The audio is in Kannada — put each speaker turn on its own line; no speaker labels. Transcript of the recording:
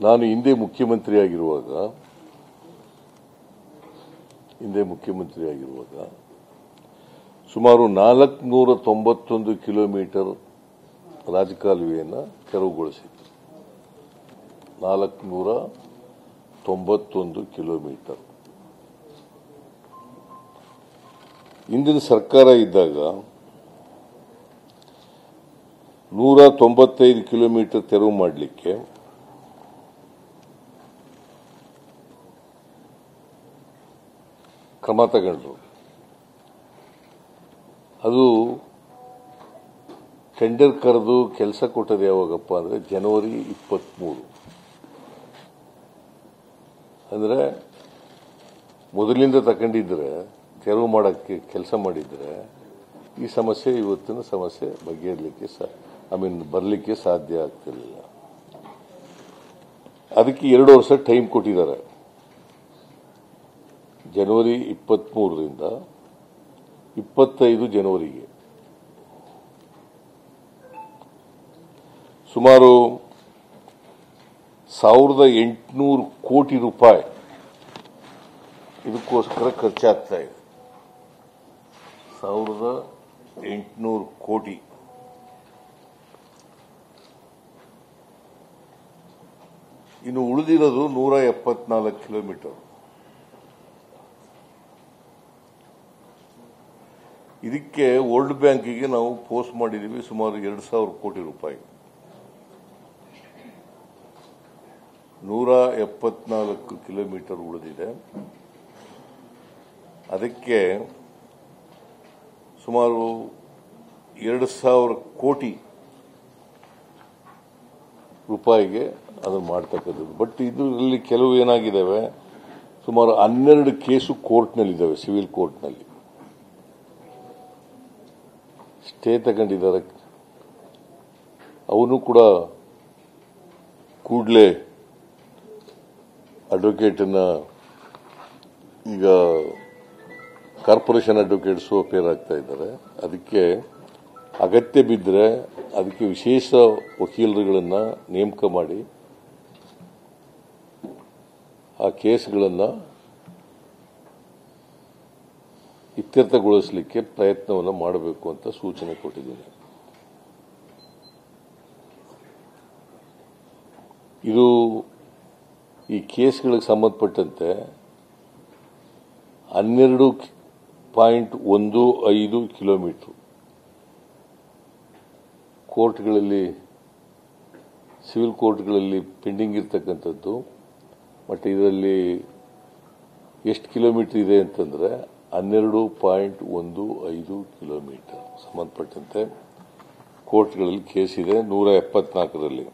ನಾನು ಹಿಂದೆ ಮುಖ್ಯಮಂತ್ರಿಯಾಗಿರುವಾಗ ಸುಮಾರು 491 ಕಿಲೋಮೀಟರ್ ರಾಜಕಾಲುವೆಯನ್ನು ತೆರವುಗೊಳಿಸಿತ್ತು. 491 ಕಿಲೋಮೀಟರ್. ಇಂದಿನ ಸರ್ಕಾರ ಇದ್ದಾಗ 195 ಕಿಲೋಮೀಟರ್ ತೆರವು ಮಾಡಲಿಕ್ಕೆ ಕ್ರಮ ತಗೊಂಡ್ರು. ಅದು ಟೆಂಡರ್ ಕರೆದು ಕೆಲಸ ಕೊಟ್ಟது ಯಾವಾಗಪ್ಪ ಅಂದ್ರೆ ಜನವರಿ 23. ಅಂದ್ರೆ ಮೊದಲಿಂದ ತಗೊಂಡಿದ್ರೆ ತೆರವು ಮಾಡಕ್ಕೆ ಕೆಲಸ ಮಾಡಿದ್ರೆ ಈ ಸಮಸ್ಯೆ ಇವತ್ತಿನ ಸಮಸ್ಯೆ ಬಗೆಹರಲಿಕ್ಕೆ ಬರಲಿಕ್ಕೆ ಸಾಧ್ಯ ಆಗ್ತಿರಲಿಲ್ಲ. ಅದಕ್ಕೆ 2 ವರ್ಷ ಟೈಮ್ ಕೊಟ್ಟಿದ್ದಾರೆ. ಜನವರಿ 23ರಿಂದ 25 ಜನವರಿಗೆ ಸುಮಾರು 1800 ಕೋಟಿ ರೂಪಾಯಿ ಇದಕ್ಕೋಸ್ಕರ ಖರ್ಚಾಗ್ತಾ ಇದೆ. 1800 ಕೋಟಿ. ಇನ್ನು ಉಳಿದಿರೋದು 174 ಕಿಲೋಮೀಟರ್. ಇದಕ್ಕೆ ವರ್ಲ್ಡ್ ಬ್ಯಾಂಕಿಗೆ ನಾವು ಪೋಸ್ಟ್ ಮಾಡಿದ್ದೀವಿ ಸುಮಾರು 2000 ಕೋಟಿ ರೂಪಾಯಿ. 174 ಕಿಲೋಮೀಟರ್ ಉಳಿದಿದೆ. ಅದಕ್ಕೆ ಸುಮಾರು 2000 ಕೋಟಿ ರೂಪಾಯಿಗೆ ಅದನ್ನು ಮಾಡ್ತಕ್ಕಂಥದ್ದು. ಬಟ್ ಇದರಲ್ಲಿ ಕೆಲವು ಏನಾಗಿದ್ದಾವೆ, ಸುಮಾರು 12 ಕೇಸು ಕೋರ್ಟ್ನಲ್ಲಿದ್ದಾವೆ, ಸಿವಿಲ್ ಕೋರ್ಟ್ನಲ್ಲಿ ಸ್ಟೇ ತಗೊಂಡಿದ್ದಾರೆ. ಅವನು ಕೂಡ ಕೂಡಲೇ ಅಡ್ವೊಕೇಟನ್ನ ಈಗ ಕಾರ್ಪೊರೇಷನ್ ಅಡ್ವೊಕೇಟ್ಸ್ ಅಪೇರ್ ಆಗ್ತಾ ಇದ್ದಾರೆ. ಅದಕ್ಕೆ ಅಗತ್ಯ ಬಿದ್ದರೆ ಅದಕ್ಕೆ ವಿಶೇಷ ವಕೀಲರುಗಳನ್ನ ನೇಮಕ ಮಾಡಿ ಆ ಕೇಸ್ಗಳನ್ನು ಇತ್ಯರ್ಥಗೊಳಿಸಲಿಕ್ಕೆ ಪ್ರಯತ್ನವನ್ನು ಮಾಡಬೇಕು ಅಂತ ಸೂಚನೆ ಕೊಟ್ಟಿದ್ದೇನೆ. ಇದು ಈ ಕೇಸ್ಗಳಿಗೆ ಸಂಬಂಧಪಟ್ಟಂತೆ 12.15 ಕಿಲೋಮೀಟರ್ ಕೋರ್ಟ್ಗಳಲ್ಲಿ, ಸಿವಿಲ್ ಕೋರ್ಟ್ಗಳಲ್ಲಿ ಪೆಂಡಿಂಗ್ ಇರತಕ್ಕಂಥದ್ದು. ಮತ್ತು ಇದರಲ್ಲಿ ಎಷ್ಟು ಕಿಲೋಮೀಟರ್ ಇದೆ ಅಂತಂದ್ರೆ 12.15 ಕಿಲೋಮೀಟರ್ ಸಂಬಂಧಪಟ್ಟಂತೆ ಕೋರ್ಟ್ಗಳಲ್ಲಿ ಕೇಸ್ ಇದೆ 174ರಲ್ಲಿ.